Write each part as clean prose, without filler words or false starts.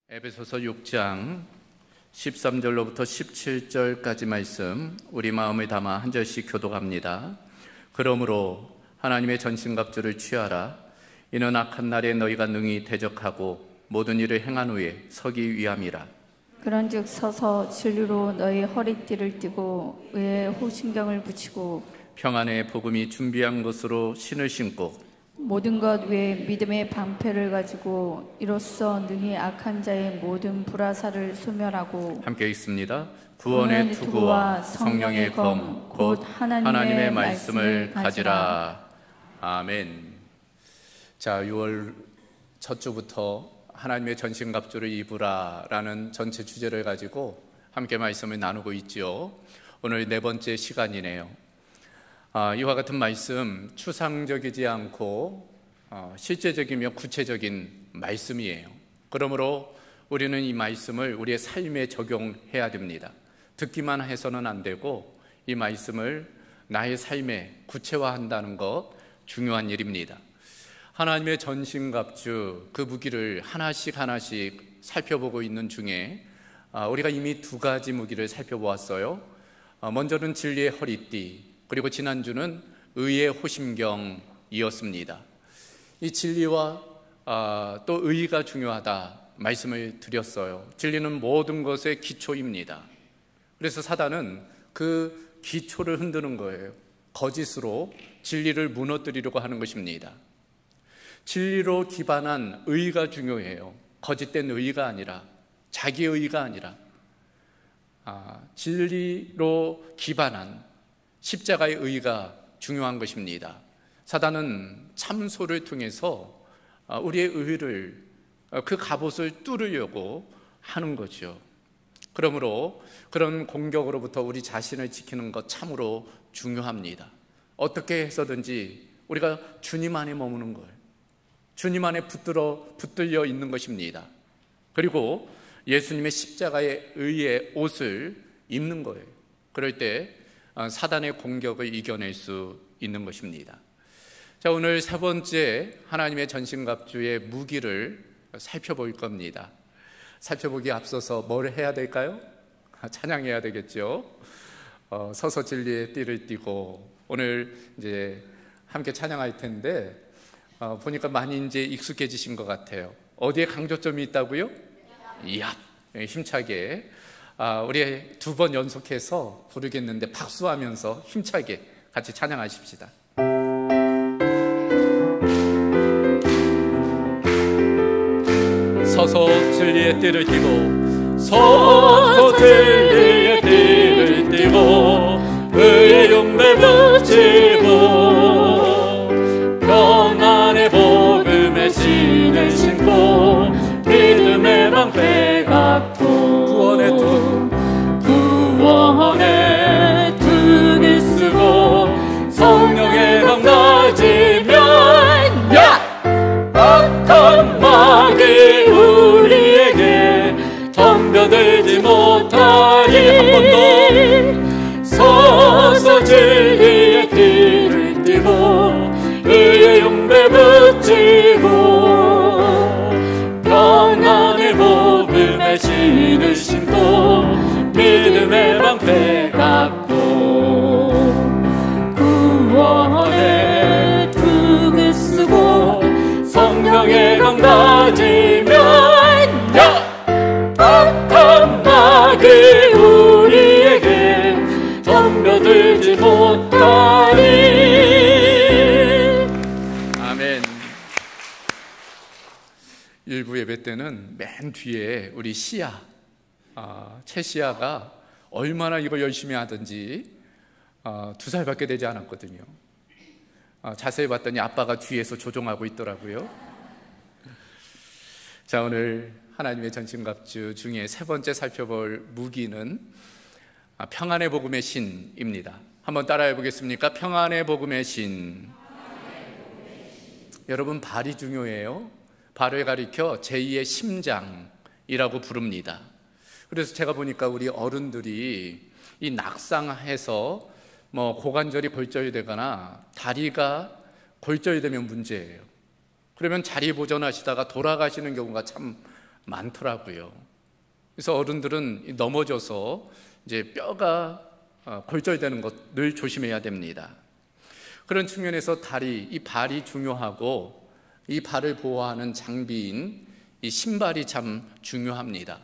에베소서 6장 13절로부터 17절까지 말씀 우리 마음을 담아 한 절씩 교독합니다. 그러므로 하나님의 전신갑주를 취하라. 이는 악한 날에 너희가 능히 대적하고 모든 일을 행한 후에 서기 위함이라. 그런즉 서서 진리로 너희 허리띠를 띠고 의에 호신경을 붙이고 평안의 복음이 준비한 것으로 신을 신고 모든 것 위에 믿음의 방패를 가지고 이로써 능히 악한 자의 모든 불화살을 소멸하고 함께 읽습니다. 구원의 투구와 성령의 검 곧 하나님의 말씀을 가지라. 아멘. 자, 6월 첫 주부터 하나님의 전신갑주를 입으라 라는 전체 주제를 가지고 함께 말씀을 나누고 있지요. 오늘 네 번째 시간이네요. 이와 같은 말씀 추상적이지 않고 실제적이며 구체적인 말씀이에요. 그러므로 우리는 이 말씀을 우리의 삶에 적용해야 됩니다. 듣기만 해서는 안 되고 이 말씀을 나의 삶에 구체화한다는 것 중요한 일입니다. 하나님의 전신갑주 그 무기를 하나씩 살펴보고 있는 중에 우리가 이미 두 가지 무기를 살펴보았어요. 먼저는 진리의 허리띠, 그리고 지난주는 의의 호심경이었습니다. 이 진리와 또 의의가 중요하다 말씀을 드렸어요. 진리는 모든 것의 기초입니다. 그래서 사단은 그 기초를 흔드는 거예요. 거짓으로 진리를 무너뜨리려고 하는 것입니다. 진리로 기반한 의의가 중요해요. 거짓된 의의가 아니라, 자기 의의가 아니라 진리로 기반한 십자가의 의의가 중요한 것입니다. 사단은 참소를 통해서 우리의 의의를, 그 갑옷을 뚫으려고 하는 거죠. 그러므로 그런 공격으로부터 우리 자신을 지키는 것 참으로 중요합니다. 어떻게 해서든지 우리가 주님 안에 머무는 거예요. 주님 안에 붙들려 있는 것입니다. 그리고 예수님의 십자가의 의의 옷을 입는 거예요. 그럴 때 사단의 공격을 이겨낼 수 있는 것입니다. 자, 오늘 세 번째 하나님의 전신갑주의 무기를 살펴볼 겁니다. 살펴보기에 앞서서 뭘 해야 될까요? 찬양해야 되겠죠. 서서 진리의 띠를 띠고 오늘 이제 함께 찬양할 텐데 보니까 많이 이제 익숙해지신 것 같아요. 어디에 강조점이 있다고요? 이야, 힘차게 우리 두 번 연속해서 부르겠는데 박수하면서 힘차게 같이 찬양하십시다. 서서 진리의 띠를 띠고 서서 진리의 띠를 띠고 의의 용배 붙이고 평안의 복음의 신을 신고 믿음의 방패 갖고 구원의 둥을 쓰고 성령의 검 가지면 악한 마귀 우리에게 덤벼들지 못하리. 한 번 더 서서 진리의 띠를 띠고 의의 용배 붙이고 평안의 복음의 신을 신고 믿음의 방패 갖고 구원의 둥을 쓰고 성령의 검 가지면 악한 마귀 우리에게 덤벼들지 못하리. 아멘. 일부 예배 때는 맨 뒤에 우리 시아 최시아가 얼마나 이걸 열심히 하든지 2살밖에 되지 않았거든요. 자세히 봤더니 아빠가 뒤에서 조종하고 있더라고요. 자, 오늘 하나님의 전신갑주 중에 세 번째 살펴볼 무기는 평안의 복음의 신입니다. 한번 따라해 보겠습니까? 평안의 복음의 신. 여러분, 발이 중요해요. 발을 가리켜 제2의 심장이라고 부릅니다. 그래서 제가 보니까 우리 어른들이 이 낙상해서 고관절이 골절이 되거나 다리가 골절이 되면 문제예요. 그러면 자리 보존하시다가 돌아가시는 경우가 참 많더라고요. 그래서 어른들은 넘어져서 이제 뼈가 골절되는 것 늘 조심해야 됩니다. 그런 측면에서 이 발이 중요하고 이 발을 보호하는 장비인 이 신발이 참 중요합니다.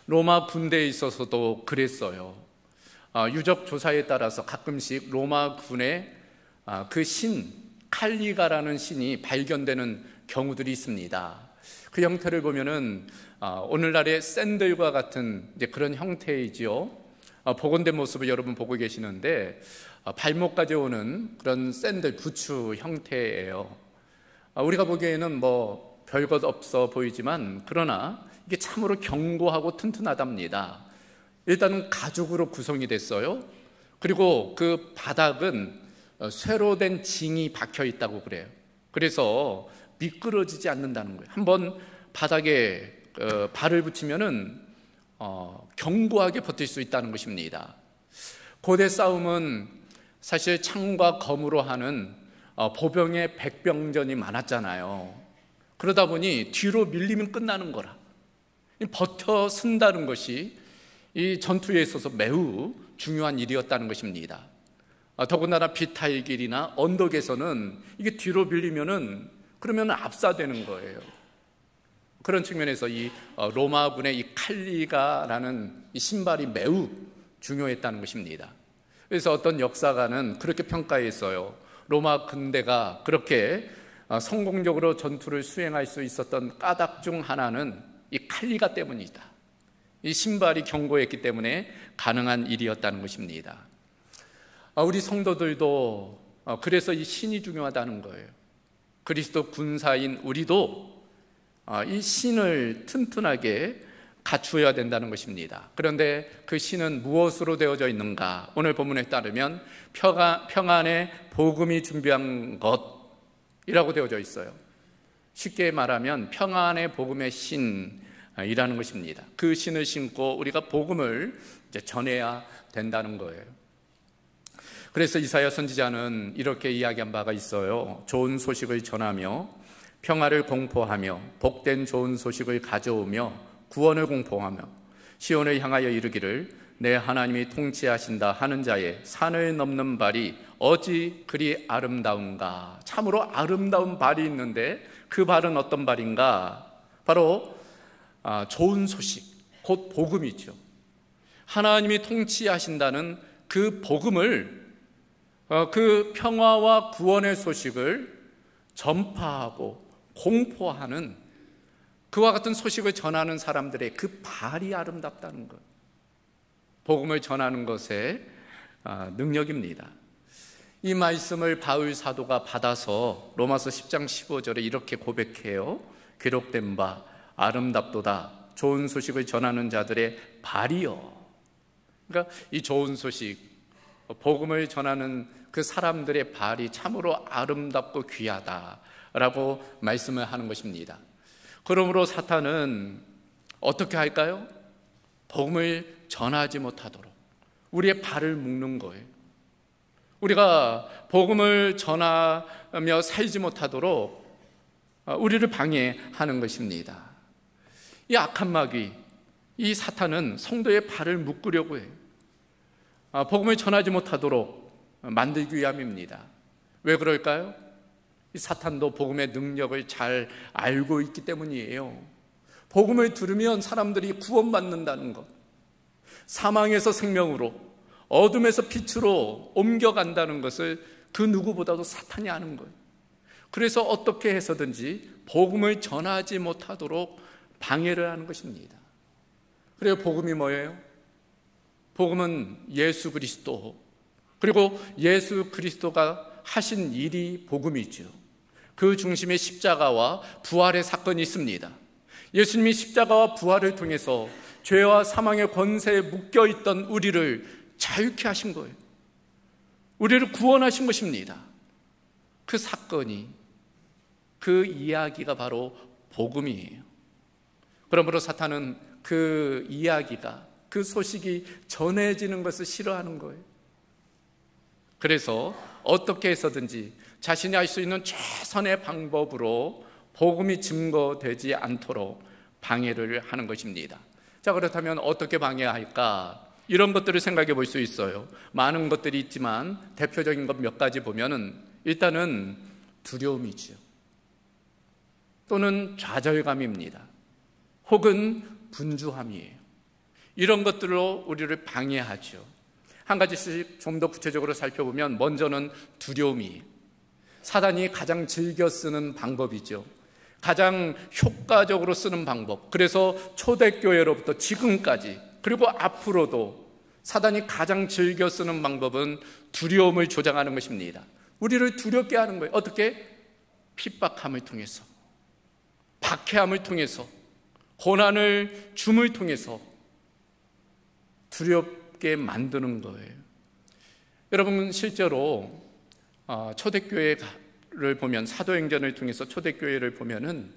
로마 군대에 있어서도 그랬어요. 유적 조사에 따라서 가끔씩 로마 군의 그 칼리가라는 신이 발견되는 경우들이 있습니다. 그 형태를 보면은 오늘날의 샌들과 같은 이제 그런 형태이지요. 복원된 모습을 여러분 보고 계시는데 발목까지 오는 그런 샌들 부츠 형태예요. 우리가 보기에는 뭐 별것 없어 보이지만 그러나 이게 참으로 견고하고 튼튼하답니다. 일단은 가죽으로 구성이 됐어요. 그리고 그 바닥은 쇠로 된 징이 박혀 있다고 그래요. 그래서 미끄러지지 않는다는 거예요. 한번 바닥에 발을 붙이면은 견고하게 버틸 수 있다는 것입니다. 고대 싸움은 사실 창과 검으로 하는 보병의 백병전이 많았잖아요. 그러다 보니 뒤로 밀리면 끝나는 거라. 버텨 쓴다는 것이 이 전투에 있어서 매우 중요한 일이었다는 것입니다. 더군다나 비탈 길이나 언덕에서는 이게 뒤로 밀리면은 그러면 압사되는 거예요. 그런 측면에서 이 로마군의 이 칼리가라는 이 신발이 매우 중요했다는 것입니다. 그래서 어떤 역사가는 그렇게 평가했어요. 로마 군대가 그렇게 성공적으로 전투를 수행할 수 있었던 까닭 중 하나는 이 칼리가 때문이다. 이 신발이 견고했기 때문에 가능한 일이었다는 것입니다. 우리 성도들도 그래서 이 신이 중요하다는 거예요. 그리스도 군사인 우리도 이 신을 튼튼하게 갖추어야 된다는 것입니다. 그런데 그 신은 무엇으로 되어져 있는가? 오늘 본문에 따르면 평안의 복음이 준비한 것이라고 되어져 있어요. 쉽게 말하면 평안의 복음의 신이라는 것입니다. 그 신을 신고 우리가 복음을 이제 전해야 된다는 거예요. 그래서 이사야 선지자는 이렇게 이야기한 바가 있어요. 좋은 소식을 전하며 평화를 공포하며 복된 좋은 소식을 가져오며 구원을 공포하며 시온을 향하여 이르기를 내 하나님이 통치하신다 하는 자의 산을 넘는 발이 어찌 그리 아름다운가. 참으로 아름다운 발이 있는데 그 발은 어떤 발인가? 바로 좋은 소식, 곧 복음이죠. 하나님이 통치하신다는 그 복음을, 그 평화와 구원의 소식을 전파하고 공포하는 그와 같은 소식을 전하는 사람들의 그 발이 아름답다는 것, 복음을 전하는 것의 능력입니다. 이 말씀을 바울 사도가 받아서 로마서 10장 15절에 이렇게 고백해요. 기록된 바 아름답도다 좋은 소식을 전하는 자들의 발이요. 그러니까 이 좋은 소식, 복음을 전하는 그 사람들의 발이 참으로 아름답고 귀하다라고 말씀을 하는 것입니다. 그러므로 사탄은 어떻게 할까요? 복음을 전하지 못하도록 우리의 발을 묶는 거예요. 우리가 복음을 전하며 살지 못하도록 우리를 방해하는 것입니다. 이 악한 마귀, 이 사탄은 성도의 발을 묶으려고 해요. 복음을 전하지 못하도록 만들기 위함입니다. 왜 그럴까요? 이 사탄도 복음의 능력을 잘 알고 있기 때문이에요. 복음을 들으면 사람들이 구원받는다는 것, 사망에서 생명으로, 어둠에서 빛으로 옮겨간다는 것을 그 누구보다도 사탄이 아는 거예요. 그래서 어떻게 해서든지 복음을 전하지 못하도록 방해를 하는 것입니다. 그래요, 복음이 뭐예요? 복음은 예수 그리스도, 그리고 예수 그리스도가 하신 일이 복음이죠. 그 중심에 십자가와 부활의 사건이 있습니다. 예수님이 십자가와 부활을 통해서 죄와 사망의 권세에 묶여있던 우리를 자유케 하신 거예요. 우리를 구원하신 것입니다. 그 사건이, 그 이야기가 바로 복음이에요. 그러므로 사탄은 그 이야기가, 그 소식이 전해지는 것을 싫어하는 거예요. 그래서 어떻게 해서든지 자신이 할 수 있는 최선의 방법으로 복음이 증거되지 않도록 방해를 하는 것입니다. 자, 그렇다면 어떻게 방해할까? 이런 것들을 생각해 볼 수 있어요. 많은 것들이 있지만 대표적인 것 몇 가지 보면은 일단은 두려움이죠. 또는 좌절감입니다. 혹은 분주함이에요. 이런 것들로 우리를 방해하죠. 한 가지씩 좀 더 구체적으로 살펴보면 먼저는 두려움이에요. 사단이 가장 즐겨 쓰는 방법이죠. 가장 효과적으로 쓰는 방법. 그래서 초대교회로부터 지금까지 그리고 앞으로도 사단이 가장 즐겨 쓰는 방법은 두려움을 조장하는 것입니다. 우리를 두렵게 하는 거예요. 어떻게? 핍박함을 통해서, 박해함을 통해서, 고난을 줌을 통해서 두렵게 만드는 거예요. 여러분, 실제로 초대교회를 보면, 사도행전을 통해서 초대교회를 보면은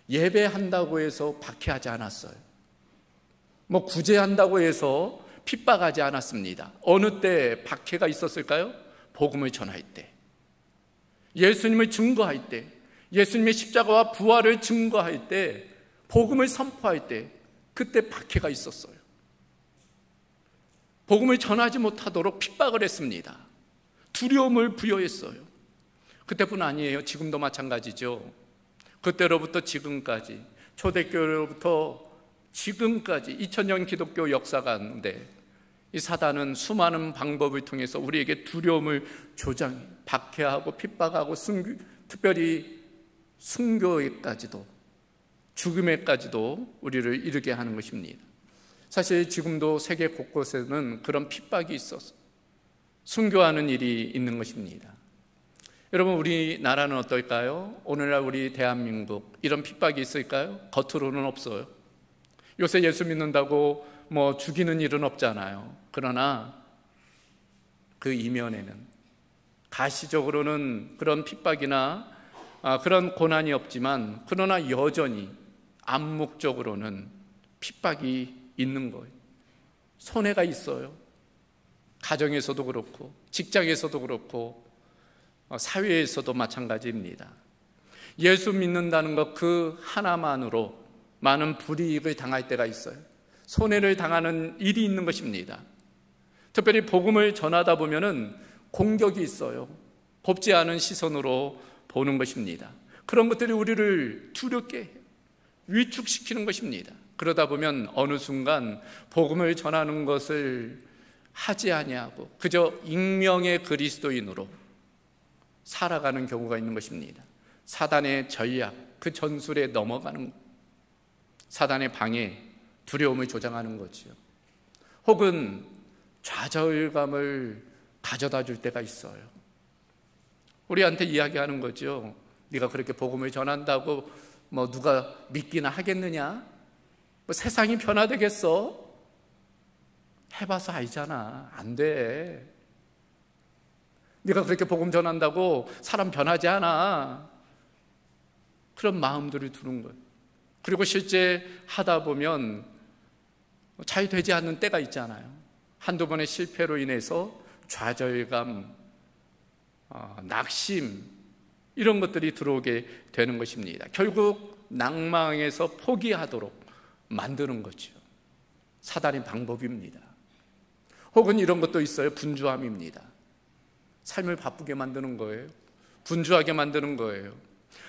예배한다고 해서 박해하지 않았어요. 구제한다고 해서 핍박하지 않았습니다. 어느 때 박해가 있었을까요? 복음을 전할 때, 예수님을 증거할 때, 예수님의 십자가와 부활을 증거할 때, 복음을 선포할 때, 그때 박해가 있었어요. 복음을 전하지 못하도록 핍박을 했습니다. 두려움을 부여했어요. 그때뿐 아니에요. 지금도 마찬가지죠. 그때로부터 지금까지, 초대교회로부터 지금까지 2000년 기독교 역사 가운데 이 사단은 수많은 방법을 통해서 우리에게 두려움을 조장해, 박해하고 핍박하고 특별히 순교에까지도, 죽음에까지도 우리를 이르게 하는 것입니다. 사실 지금도 세계 곳곳에는 그런 핍박이 있어서 순교하는 일이 있는 것입니다. 여러분, 우리나라는 어떨까요? 오늘날 우리 대한민국 이런 핍박이 있을까요? 겉으로는 없어요. 요새 예수 믿는다고 죽이는 일은 없잖아요. 그러나 그 이면에는 가시적으로는 그런 핍박이나 그런 고난이 없지만, 그러나 여전히 암묵적으로는 핍박이 있는 거예요. 손해가 있어요. 가정에서도 그렇고 직장에서도 그렇고 사회에서도 마찬가지입니다. 예수 믿는다는 것 그 하나만으로 많은 불이익을 당할 때가 있어요. 손해를 당하는 일이 있는 것입니다. 특별히 복음을 전하다 보면은 공격이 있어요. 곱지 않은 시선으로 보는 것입니다. 그런 것들이 우리를 두렵게 해요. 위축시키는 것입니다. 그러다 보면 어느 순간 복음을 전하는 것을 하지 아니하고 그저 익명의 그리스도인으로 살아가는 경우가 있는 것입니다. 사단의 전략, 그 전술에 넘어가는, 사단의 방해, 두려움을 조장하는 거죠. 혹은 좌절감을 가져다 줄 때가 있어요. 우리한테 이야기하는 거죠. 네가 그렇게 복음을 전한다고 누가 믿기나 하겠느냐? 세상이 변화되겠어? 해봐서 알잖아. 안 돼. 네가 그렇게 복음 전한다고 사람 변하지 않아. 그런 마음들을 두는 거예요. 그리고 실제 하다 보면 잘 되지 않는 때가 있잖아요. 한두 번의 실패로 인해서 좌절감, 낙심, 이런 것들이 들어오게 되는 것입니다. 결국 낭망에서 포기하도록 만드는 거죠. 사단의 방법입니다. 혹은 이런 것도 있어요. 분주함입니다. 삶을 바쁘게 만드는 거예요. 분주하게 만드는 거예요.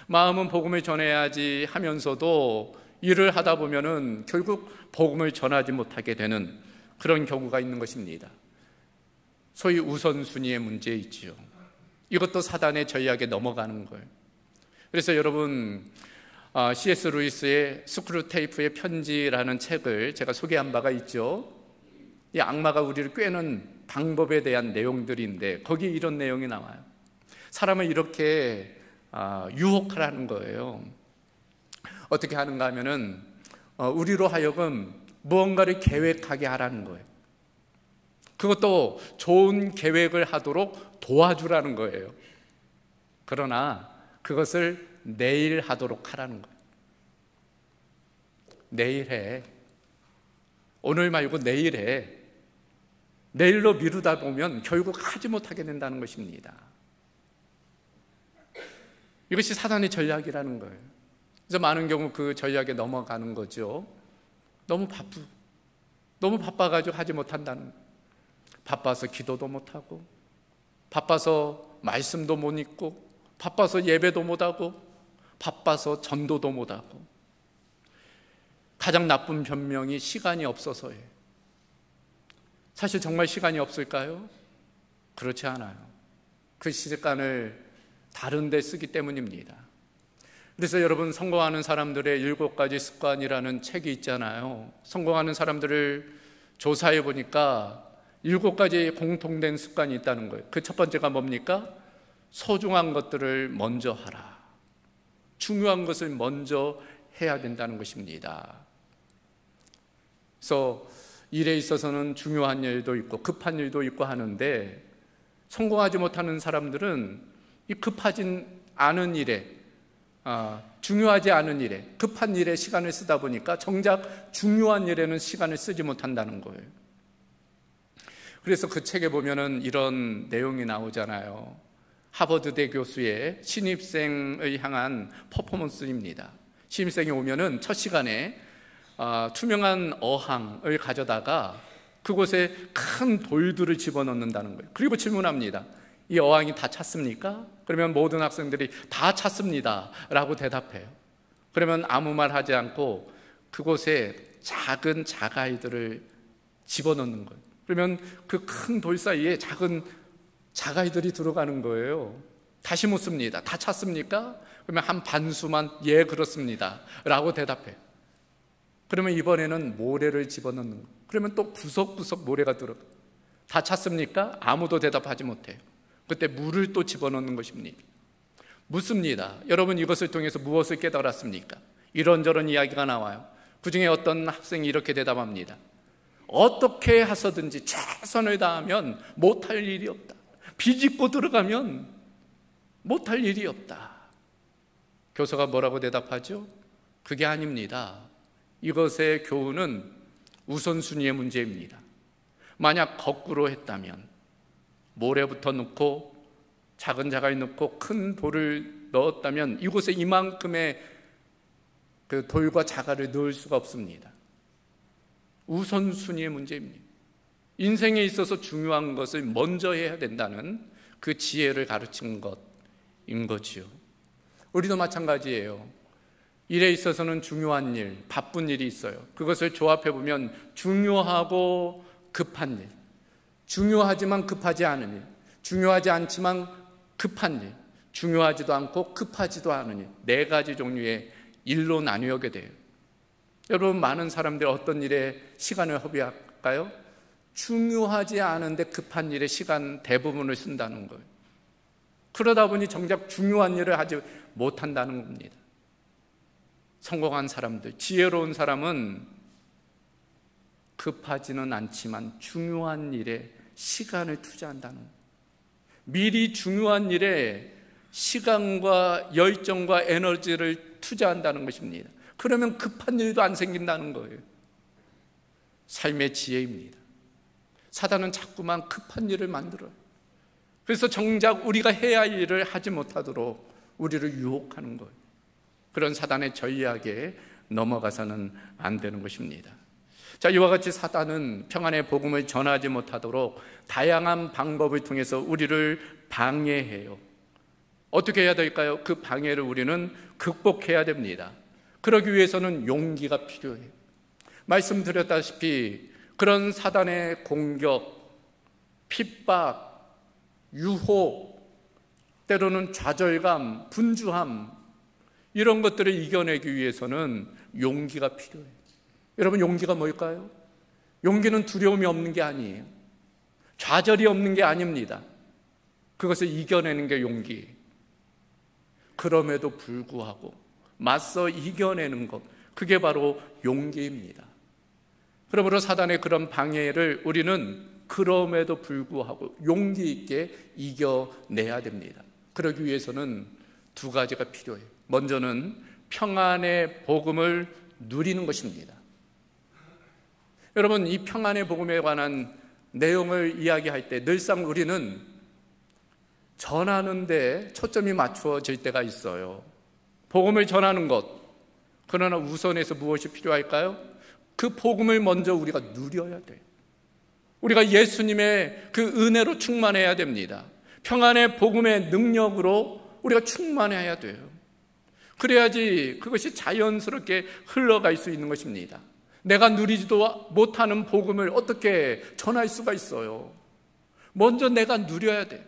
마음은 복음을 전해야지 하면서도 일을 하다 보면은 결국 복음을 전하지 못하게 되는 그런 경우가 있는 것입니다. 소위 우선순위의 문제 있지요. 이것도 사단의 전략에 넘어가는 거예요. 그래서 여러분, C.S. 루이스의 스크루테이프의 편지라는 책을 제가 소개한 바가 있죠. 이 악마가 우리를 꿰는 방법에 대한 내용들인데 거기에 이런 내용이 나와요. 사람을 이렇게 유혹하라는 거예요. 어떻게 하는가 하면은 우리로 하여금 무언가를 계획하게 하라는 거예요. 그것도 좋은 계획을 하도록 도와주라는 거예요. 그러나 그것을 내일 하도록 하라는 거예요. 내일 해. 오늘 말고 내일 해. 내일로 미루다 보면 결국 하지 못하게 된다는 것입니다. 이것이 사단의 전략이라는 거예요. 그래서 많은 경우 그 전략에 넘어가는 거죠. 너무 바빠가지고 하지 못한다는 거예요. 바빠서 기도도 못하고, 바빠서 말씀도 못 읽고, 바빠서 예배도 못하고, 바빠서 전도도 못하고. 가장 나쁜 변명이 시간이 없어서예요. 사실 정말 시간이 없을까요? 그렇지 않아요. 그 시간을 다른 데 쓰기 때문입니다. 그래서 여러분, 성공하는 사람들의 7가지 습관이라는 책이 있잖아요. 성공하는 사람들을 조사해 보니까 7가지 공통된 습관이 있다는 거예요. 그 첫 번째가 뭡니까? 소중한 것들을 먼저 하라. 중요한 것을 먼저 해야 된다는 것입니다. 그래서 일에 있어서는 중요한 일도 있고 급한 일도 있고 하는데, 성공하지 못하는 사람들은 이 급하진 않은 일에, 중요하지 않은 일에, 급한 일에 시간을 쓰다 보니까 정작 중요한 일에는 시간을 쓰지 못한다는 거예요. 그래서 그 책에 보면은 이런 내용이 나오잖아요. 하버드대 교수의 신입생을 향한 퍼포먼스입니다. 신입생이 오면은 첫 시간에 투명한 어항을 가져다가 그곳에 큰 돌들을 집어넣는다는 거예요. 그리고 질문합니다. 이 어항이 다 찼습니까? 그러면 모든 학생들이 다 찼습니다 라고 대답해요. 그러면 아무 말 하지 않고 그곳에 작은 자가이들을 집어넣는 거예요. 그러면 그 큰 돌 사이에 작은 자가이들이 들어가는 거예요. 다시 묻습니다. 다 찼습니까? 그러면 한 반수만 예 그렇습니다 라고 대답해요. 그러면 이번에는 모래를 집어넣는 거예요. 그러면 또 구석구석 모래가 들어가요. 다 찼습니까? 아무도 대답하지 못해요. 그때 물을 또 집어넣는 것입니다. 묻습니다. 여러분, 이것을 통해서 무엇을 깨달았습니까? 이런저런 이야기가 나와요. 그 중에 어떤 학생이 이렇게 대답합니다. 어떻게 해서든지 최선을 다하면 못할 일이 없다. 비집고 들어가면 못할 일이 없다. 교수가 뭐라고 대답하죠? 그게 아닙니다. 이것의 교훈은 우선순위의 문제입니다. 만약 거꾸로 했다면 모래부터 넣고 작은 자가에 넣고 큰 돌을 넣었다면 이곳에 이만큼의 그 돌과 자가를 넣을 수가 없습니다. 우선순위의 문제입니다. 인생에 있어서 중요한 것을 먼저 해야 된다는 그 지혜를 가르친 것인 거지요. 우리도 마찬가지예요. 일에 있어서는 중요한 일, 바쁜 일이 있어요. 그것을 조합해 보면 중요하고 급한 일, 중요하지만 급하지 않은 일, 중요하지 않지만 급한 일, 중요하지도 않고 급하지도 않은 일, 4가지 종류의 일로 나뉘게 돼요. 여러분, 많은 사람들이 어떤 일에 시간을 허비할까요? 중요하지 않은데 급한 일에 시간 대부분을 쓴다는 거예요. 그러다 보니 정작 중요한 일을 하지 못한다는 겁니다. 성공한 사람들, 지혜로운 사람은 급하지는 않지만 중요한 일에 시간을 투자한다는 거예요. 미리 중요한 일에 시간과 열정과 에너지를 투자한다는 것입니다. 그러면 급한 일도 안 생긴다는 거예요. 삶의 지혜입니다. 사단은 자꾸만 급한 일을 만들어요. 그래서 정작 우리가 해야 할 일을 하지 못하도록 우리를 유혹하는 거예요. 그런 사단의 전략에 넘어가서는 안 되는 것입니다. 자, 이와 같이 사단은 평안의 복음을 전하지 못하도록 다양한 방법을 통해서 우리를 방해해요. 어떻게 해야 될까요? 그 방해를 우리는 극복해야 됩니다. 그러기 위해서는 용기가 필요해요. 말씀드렸다시피 그런 사단의 공격, 핍박, 유혹, 때로는 좌절감, 분주함, 이런 것들을 이겨내기 위해서는 용기가 필요해요. 여러분, 용기가 뭘까요? 용기는 두려움이 없는 게 아니에요. 좌절이 없는 게 아닙니다. 그것을 이겨내는 게 용기예요. 그럼에도 불구하고 맞서 이겨내는 것, 그게 바로 용기입니다. 그러므로 사단의 그런 방해를 우리는 그럼에도 불구하고 용기 있게 이겨내야 됩니다. 그러기 위해서는 2가지가 필요해요. 먼저는 평안의 복음을 누리는 것입니다. 여러분, 이 평안의 복음에 관한 내용을 이야기할 때 늘상 우리는 전하는 데 초점이 맞추어질 때가 있어요. 복음을 전하는 것, 그러나 우선해서 무엇이 필요할까요? 그 복음을 먼저 우리가 누려야 돼요. 우리가 예수님의 그 은혜로 충만해야 됩니다. 평안의 복음의 능력으로 우리가 충만해야 돼요. 그래야지 그것이 자연스럽게 흘러갈 수 있는 것입니다. 내가 누리지도 못하는 복음을 어떻게 전할 수가 있어요? 먼저 내가 누려야 돼요.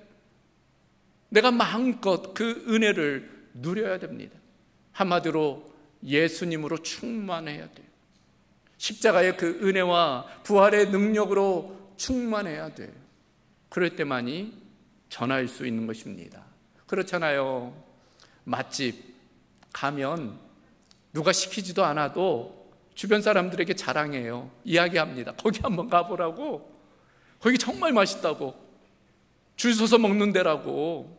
내가 마음껏 그 은혜를 누려야 됩니다. 한마디로 예수님으로 충만해야 돼요. 십자가의 그 은혜와 부활의 능력으로 충만해야 돼요. 그럴 때만이 전할 수 있는 것입니다. 그렇잖아요. 맛집 가면 누가 시키지도 않아도 주변 사람들에게 자랑해요. 이야기합니다. 거기 한번 가보라고. 거기 정말 맛있다고. 줄 서서 먹는 데라고.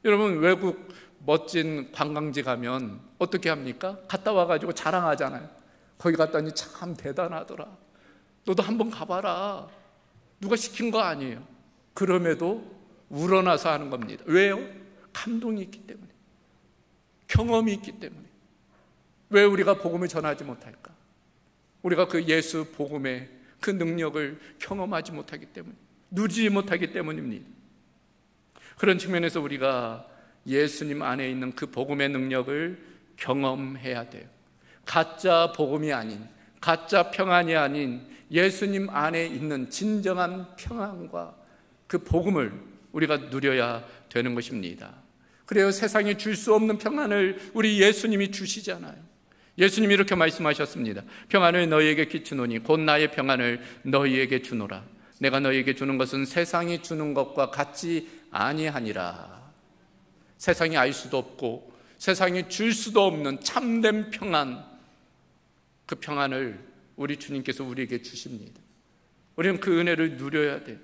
여러분, 외국 멋진 관광지 가면 어떻게 합니까? 갔다 와가지고 자랑하잖아요. 거기 갔더니 참 대단하더라. 너도 한번 가봐라. 누가 시킨 거 아니에요. 그럼에도 우러나서 하는 겁니다. 왜요? 감동이 있기 때문에, 경험이 있기 때문에. 왜 우리가 복음을 전하지 못할까? 우리가 그 예수 복음의 그 능력을 경험하지 못하기 때문에, 누리지 못하기 때문입니다. 그런 측면에서 우리가 예수님 안에 있는 그 복음의 능력을 경험해야 돼요. 가짜 복음이 아닌, 가짜 평안이 아닌 예수님 안에 있는 진정한 평안과 그 복음을 우리가 누려야 되는 것입니다. 그래요. 세상이 줄 수 없는 평안을 우리 예수님이 주시잖아요. 예수님이 이렇게 말씀하셨습니다. 평안을 너희에게 끼치노니 곧 나의 평안을 너희에게 주노라. 내가 너희에게 주는 것은 세상이 주는 것과 같지 아니하니라. 세상이 알 수도 없고 세상이 줄 수도 없는 참된 평안, 그 평안을 우리 주님께서 우리에게 주십니다. 우리는 그 은혜를 누려야 돼요.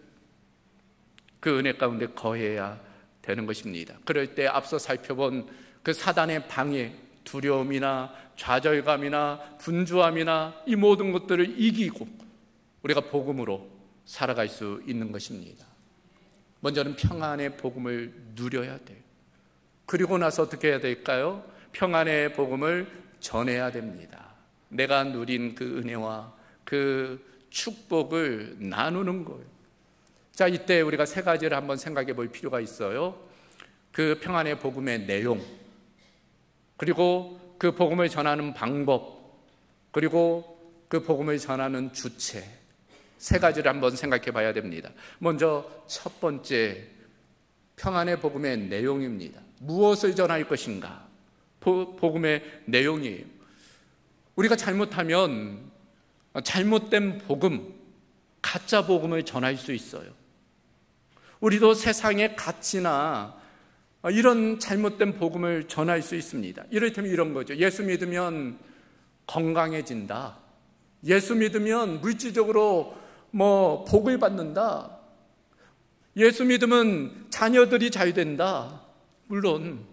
그 은혜 가운데 거해야 되는 것입니다. 그럴 때 앞서 살펴본 그 사단의 방해, 두려움이나 좌절감이나 분주함이나 이 모든 것들을 이기고 우리가 복음으로 살아갈 수 있는 것입니다. 먼저는 평안의 복음을 누려야 돼요. 그리고 나서 어떻게 해야 될까요? 평안의 복음을 전해야 됩니다. 내가 누린 그 은혜와 그 축복을 나누는 거예요. 자, 이때 우리가 세 가지를 한번 생각해 볼 필요가 있어요. 그 평안의 복음의 내용, 그리고 그 복음을 전하는 방법, 그리고 그 복음을 전하는 주체, 세 가지를 한번 생각해 봐야 됩니다. 먼저 첫 번째, 평안의 복음의 내용입니다. 무엇을 전할 것인가? 복음의 내용이에요. 우리가 잘못하면 잘못된 복음, 가짜 복음을 전할 수 있어요. 우리도 세상의 가치나 이런 잘못된 복음을 전할 수 있습니다. 이를테면 이런 거죠. 예수 믿으면 건강해진다. 예수 믿으면 물질적으로 복을 받는다. 예수 믿으면 자녀들이 잘 된다. 물론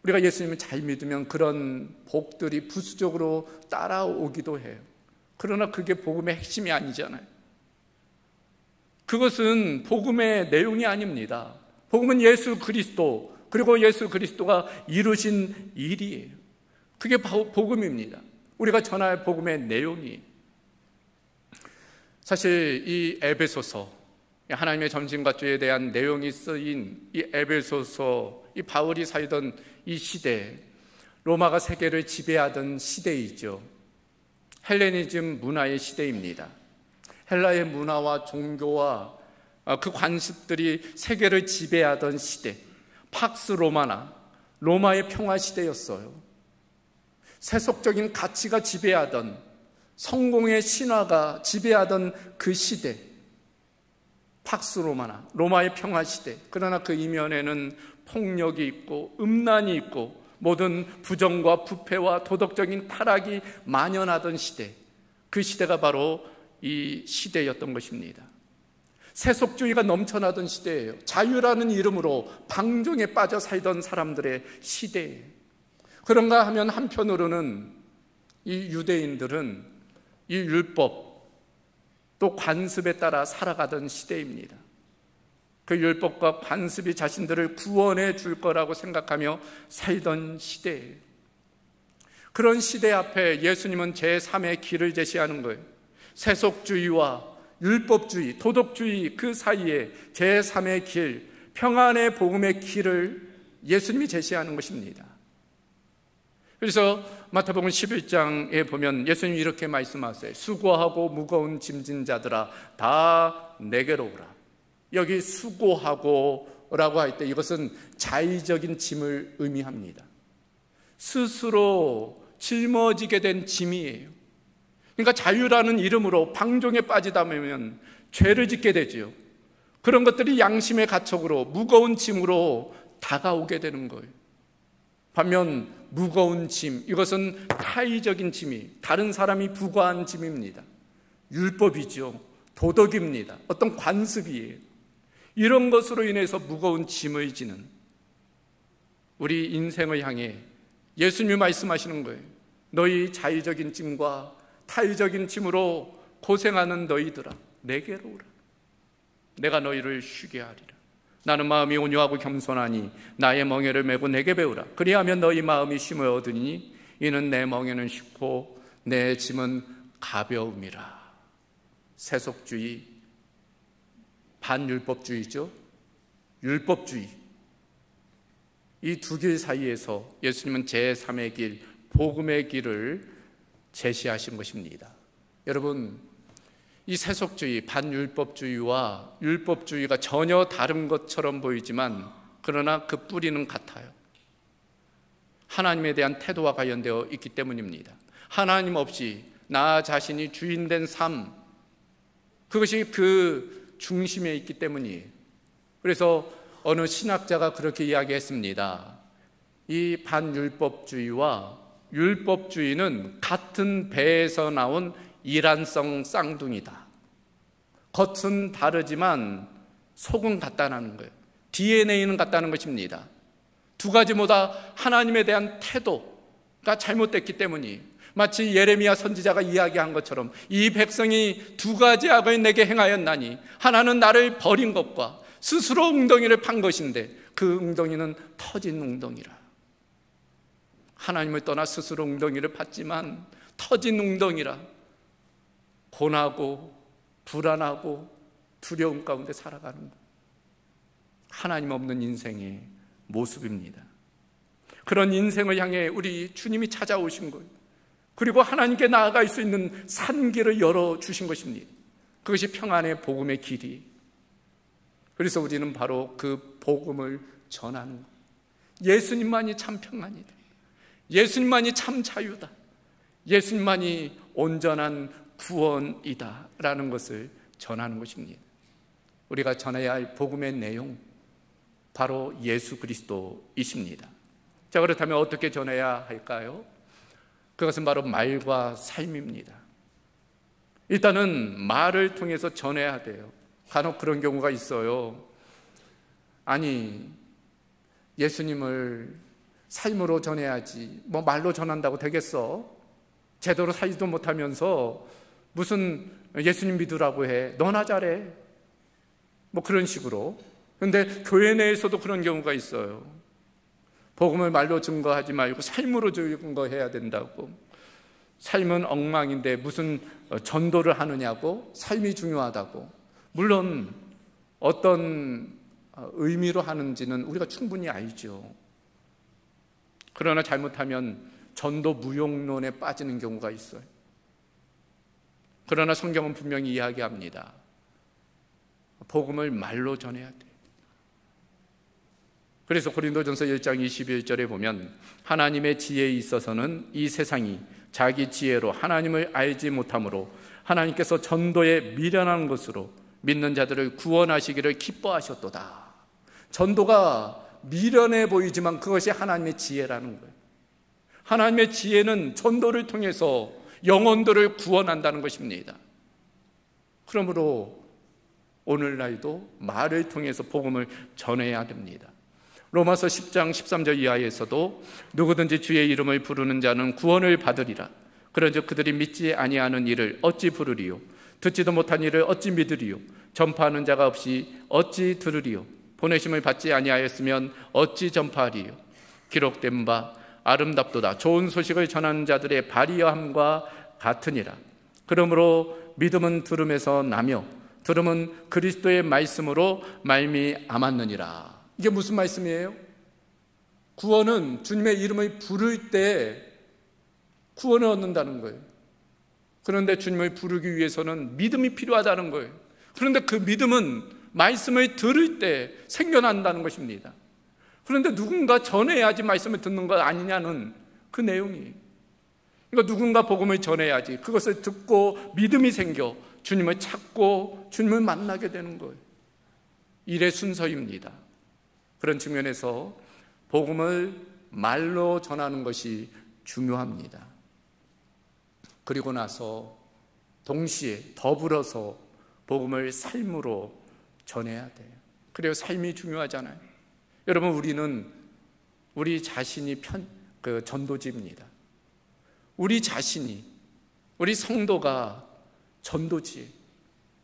우리가 예수님을 잘 믿으면 그런 복들이 부수적으로 따라오기도 해요. 그러나 그게 복음의 핵심이 아니잖아요. 그것은 복음의 내용이 아닙니다. 복음은 예수 그리스도, 그리고 예수 그리스도가 이루신 일이에요. 그게 복음입니다. 우리가 전할 복음의 내용이. 사실 이 에베소서, 하나님의 점심과 주에 대한 내용이 쓰인 이 에베소서, 이 바울이 살던 이 시대, 로마가 세계를 지배하던 시대이죠. 헬레니즘 문화의 시대입니다. 헬라의 문화와 종교와 그 관습들이 세계를 지배하던 시대, 팍스 로마나 로마의 평화 시대였어요. 세속적인 가치가 지배하던, 성공의 신화가 지배하던 그 시대, 팍스 로마나 로마의 평화 시대. 그러나 그 이면에는 폭력이 있고 음란이 있고 모든 부정과 부패와 도덕적인 타락이 만연하던 시대, 그 시대가 바로 이 시대였던 것입니다. 세속주의가 넘쳐나던 시대예요. 자유라는 이름으로 방종에 빠져 살던 사람들의 시대예요. 그런가 하면 한편으로는 이 유대인들은 이 율법 또 관습에 따라 살아가던 시대입니다. 그 율법과 관습이 자신들을 구원해 줄 거라고 생각하며 살던 시대예요. 그런 시대 앞에 예수님은 제3의 길을 제시하는 거예요. 세속주의와 율법주의, 도덕주의 그 사이에 제3의 길, 평안의 복음의 길을 예수님이 제시하는 것입니다. 그래서 마태복음 11장에 보면 예수님이 이렇게 말씀하세요. 수고하고 무거운 짐진 자들아 다 내게로 오라. 여기 수고하고 라고 할 때 이것은 자의적인 짐을 의미합니다. 스스로 짊어지게 된 짐이에요. 그러니까 자유라는 이름으로 방종에 빠지다 보면 죄를 짓게 되죠. 그런 것들이 양심의 가책으로 무거운 짐으로 다가오게 되는 거예요. 반면 무거운 짐, 이것은 타의적인 짐이, 다른 사람이 부과한 짐입니다. 율법이죠. 도덕입니다. 어떤 관습이에요. 이런 것으로 인해서 무거운 짐을 지는 우리 인생을 향해 예수님이 말씀하시는 거예요. 너희 자의적인 짐과 타의적인 짐으로 고생하는 너희들아 내게로 오라. 내가 너희를 쉬게 하리라. 나는 마음이 온유하고 겸손하니 나의 멍에를 메고 내게 배우라. 그리하면 너희 마음이 쉼을 얻으니 이는 내 멍에는 쉽고 내 짐은 가벼움이라. 세속주의, 반율법주의죠. 율법주의. 이 두 길 사이에서 예수님은 제3의 길, 복음의 길을 제시하신 것입니다. 여러분, 이 세속주의, 반율법주의와 율법주의가 전혀 다른 것처럼 보이지만 그러나 그 뿌리는 같아요. 하나님에 대한 태도와 관련되어 있기 때문입니다. 하나님 없이 나 자신이 주인된 삶, 그것이 그 중심에 있기 때문이에요. 그래서 어느 신학자가 그렇게 이야기했습니다. 이 반율법주의와 율법주의는 같은 배에서 나온 이란성 쌍둥이다. 겉은 다르지만 속은 같다는 거예요. DNA는 같다는 것입니다. 두 가지 모두 하나님에 대한 태도가 잘못됐기 때문이, 마치 예레미야 선지자가 이야기한 것처럼 이 백성이 두 가지 악을 내게 행하였나니 하나는 나를 버린 것과 스스로 웅덩이를 판 것인데 그 웅덩이는 터진 웅덩이라. 하나님을 떠나 스스로 웅덩이를 팠지만 터진 웅덩이라. 고나고 불안하고 두려움 가운데 살아가는 것, 하나님 없는 인생의 모습입니다. 그런 인생을 향해 우리 주님이 찾아오신 거예요. 그리고 하나님께 나아갈 수 있는 산길을 열어주신 것입니다. 그것이 평안의 복음의 길이. 그래서 우리는 바로 그 복음을 전하는 거예요. 예수님만이 참 평안이다. 예수님만이 참 자유다. 예수님만이 온전한 구원이다 라는 것을 전하는 것입니다. 우리가 전해야 할 복음의 내용, 바로 예수 그리스도이십니다. 자, 그렇다면 어떻게 전해야 할까요? 그것은 바로 말과 삶입니다. 일단은 말을 통해서 전해야 돼요. 간혹 그런 경우가 있어요. 아니, 예수님을 삶으로 전해야지 뭐 말로 전한다고 되겠어? 제대로 살지도 못하면서 무슨 예수님 믿으라고 해? 너나 잘해. 뭐 그런 식으로. 그런데 교회 내에서도 그런 경우가 있어요. 복음을 말로 증거하지 말고 삶으로 증거해야 된다고. 삶은 엉망인데 무슨 전도를 하느냐고, 삶이 중요하다고. 물론 어떤 의미로 하는지는 우리가 충분히 알죠. 그러나 잘못하면 전도 무용론에 빠지는 경우가 있어요. 그러나 성경은 분명히 이야기합니다. 복음을 말로 전해야 돼요. 그래서 고린도전서 1장 21절에 보면 하나님의 지혜에 있어서는 이 세상이 자기 지혜로 하나님을 알지 못하므로 하나님께서 전도에 미련한 것으로 믿는 자들을 구원하시기를 기뻐하셨도다. 전도가 미련해 보이지만 그것이 하나님의 지혜라는 거예요. 하나님의 지혜는 전도를 통해서 영혼들을 구원한다는 것입니다. 그러므로 오늘날도 말을 통해서 복음을 전해야 됩니다. 로마서 10장 13절 이하에서도 누구든지 주의 이름을 부르는 자는 구원을 받으리라. 그런즉 그들이 믿지 아니하는 일을 어찌 부르리요? 듣지도 못한 일을 어찌 믿으리요? 전파하는 자가 없이 어찌 들으리요? 보내심을 받지 아니하였으면 어찌 전파하리요? 기록된 바 아름답도다. 좋은 소식을 전하는 자들의 발이함과 같으니라. 그러므로 믿음은 들음에서 나며 들음은 그리스도의 말씀으로 말미암았느니라. 이게 무슨 말씀이에요? 구원은 주님의 이름을 부를 때 구원을 얻는다는 거예요. 그런데 주님을 부르기 위해서는 믿음이 필요하다는 거예요. 그런데 그 믿음은 말씀을 들을 때 생겨난다는 것입니다. 그런데 누군가 전해야지 말씀을 듣는 것 아니냐는 그 내용이에요. 그러니까 누군가 복음을 전해야지 그것을 듣고 믿음이 생겨 주님을 찾고 주님을 만나게 되는 거예요. 일의 순서입니다. 그런 측면에서 복음을 말로 전하는 것이 중요합니다. 그리고 나서 동시에 더불어서 복음을 삶으로 전해야 돼요. 그래요. 삶이 중요하잖아요. 여러분, 우리 자신이 전도지입니다. 우리 자신이, 우리 성도가 전도지.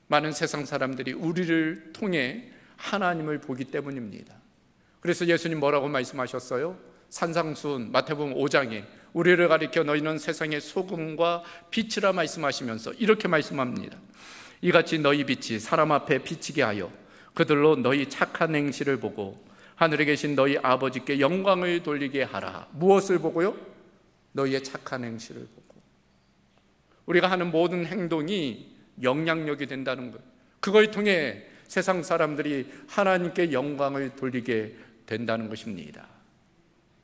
많은 세상 사람들이 우리를 통해 하나님을 보기 때문입니다. 그래서 예수님 뭐라고 말씀하셨어요? 산상수훈 마태복음 5장에 우리를 가리켜 너희는 세상의 소금과 빛이라 말씀하시면서 이렇게 말씀합니다. 이같이 너희 빛이 사람 앞에 비치게 하여 그들로 너희 착한 행실을 보고 하늘에 계신 너희 아버지께 영광을 돌리게 하라. 무엇을 보고요? 너희의 착한 행실을 보고. 우리가 하는 모든 행동이 영향력이 된다는 것, 그걸 통해 세상 사람들이 하나님께 영광을 돌리게 된다는 것입니다.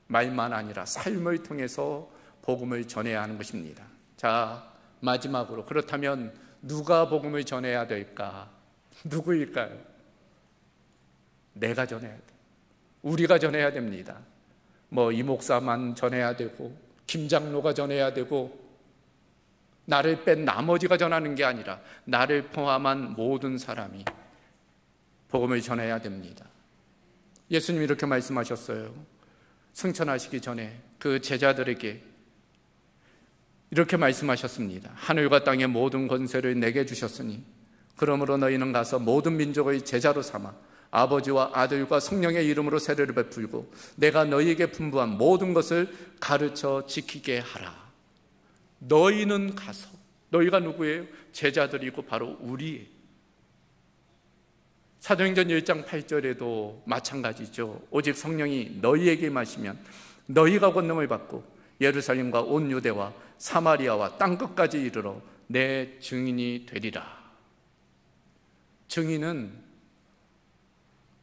말만 아니라 삶을 통해서 복음을 전해야 하는 것입니다. 자, 마지막으로, 그렇다면 누가 복음을 전해야 될까? 누구일까요? 내가 전해야 돼. 우리가 전해야 됩니다. 이 목사만 전해야 되고 김 장로가 전해야 되고 나를 뺀 나머지가 전하는 게 아니라 나를 포함한 모든 사람이 복음을 전해야 됩니다. 예수님이 이렇게 말씀하셨어요. 승천하시기 전에 그 제자들에게 이렇게 말씀하셨습니다. 하늘과 땅의 모든 권세를 내게 주셨으니 그러므로 너희는 가서 모든 민족의 제자로 삼아 아버지와 아들과 성령의 이름으로 세례를 베풀고 내가 너희에게 분부한 모든 것을 가르쳐 지키게 하라. 너희는 가서, 너희가 누구예요? 제자들이고 바로 우리예요. 사도행전 1장 8절에도 마찬가지죠. 오직 성령이 너희에게 임하시면 너희가 권능을 받고 예루살렘과 온 유대와 사마리아와 땅끝까지 이르러 내 증인이 되리라. 증인은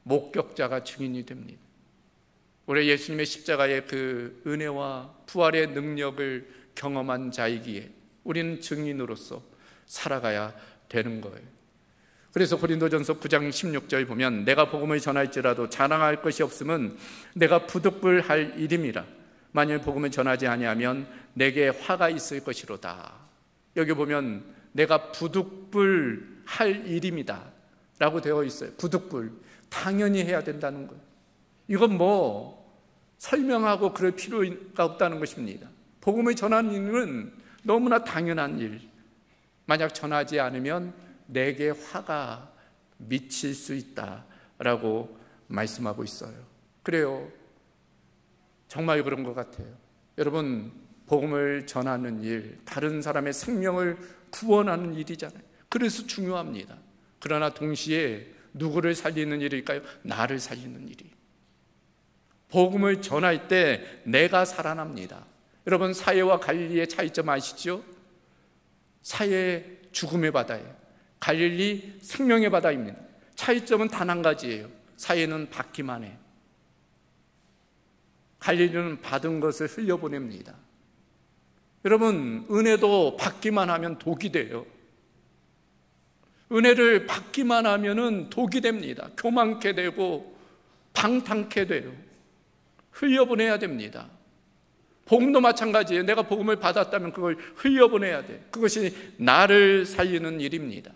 목격자가 증인이 됩니다. 우리 예수님의 십자가의 그 은혜와 부활의 능력을 경험한 자이기에 우리는 증인으로서 살아가야 되는 거예요. 그래서 고린도전서 9장 16절 보면 내가 복음을 전할지라도 자랑할 것이 없음은 내가 부득불할 일임이라. 만일 복음을 전하지 아니하면 내게 화가 있을 것이로다. 여기 보면 내가 부득불할 일입니다 라고 되어 있어요. 부득불, 당연히 해야 된다는 거예요. 이건 설명하고 그럴 필요가 없다는 것입니다. 복음을 전하는 일은 너무나 당연한 일. 만약 전하지 않으면 내게 화가 미칠 수 있다라고 말씀하고 있어요. 그래요. 정말 그런 것 같아요. 여러분, 복음을 전하는 일, 다른 사람의 생명을 구원하는 일이잖아요. 그래서 중요합니다. 그러나 동시에 누구를 살리는 일일까요? 나를 살리는 일이. 복음을 전할 때 내가 살아납니다. 여러분, 사해와 갈릴리의 차이점 아시죠? 사해 죽음의 바다예요. 갈릴리 생명의 바다입니다. 차이점은 단 한 가지예요. 사해는 받기만 해. 갈릴리는 받은 것을 흘려보냅니다. 여러분, 은혜도 받기만 하면 독이 돼요. 은혜를 받기만 하면은 독이 됩니다. 교만케 되고 방탕케 돼요. 흘려보내야 됩니다. 복음도 마찬가지예요. 내가 복음을 받았다면 그걸 흘려보내야 돼. 그것이 나를 살리는 일입니다.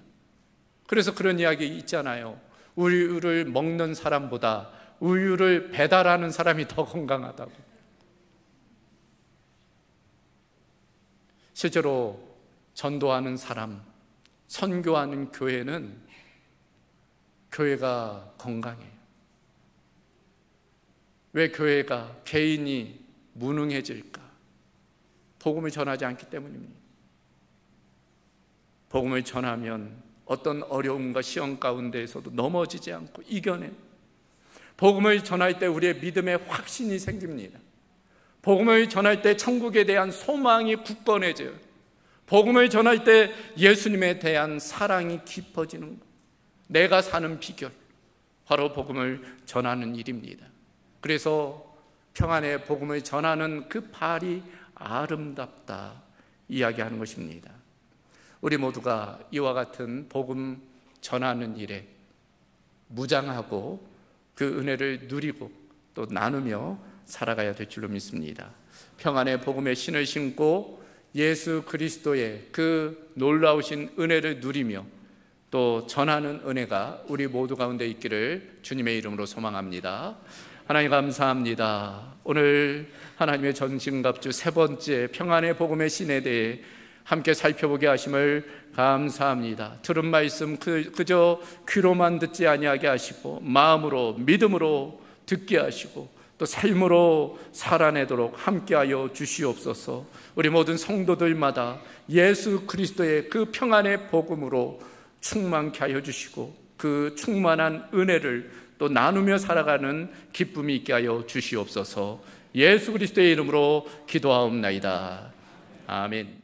그래서 그런 이야기 있잖아요. 우유를 먹는 사람보다 우유를 배달하는 사람이 더 건강하다고. 실제로 전도하는 사람, 선교하는 교회는 교회가 건강해요. 왜 교회가, 개인이 무능해질까? 복음을 전하지 않기 때문입니다. 복음을 전하면 어떤 어려움과 시험 가운데에서도 넘어지지 않고 이겨내. 복음을 전할 때 우리의 믿음에 확신이 생깁니다. 복음을 전할 때 천국에 대한 소망이 굳건해져요. 복음을 전할 때 예수님에 대한 사랑이 깊어지는 것. 내가 사는 비결, 바로 복음을 전하는 일입니다. 그래서 평안의 복음을 전하는 그 발이 아름답다 이야기하는 것입니다. 우리 모두가 이와 같은 복음 전하는 일에 무장하고 그 은혜를 누리고 또 나누며 살아가야 될 줄로 믿습니다. 평안의 복음의 신을 신고 예수 그리스도의 그 놀라우신 은혜를 누리며 또 전하는 은혜가 우리 모두 가운데 있기를 주님의 이름으로 소망합니다. 하나님 감사합니다. 오늘 하나님의 전신갑주 세 번째 평안의 복음의 신에 대해 함께 살펴보게 하심을 감사합니다. 들은 말씀 그저 귀로만 듣지 아니하게 하시고 마음으로 믿음으로 듣게 하시고 또 삶으로 살아내도록 함께하여 주시옵소서. 우리 모든 성도들마다 예수 그리스도의 그 평안의 복음으로 충만케 하여 주시고 그 충만한 은혜를 또 나누며 살아가는 기쁨이 있게 하여 주시옵소서. 예수 그리스도의 이름으로 기도하옵나이다. 아멘.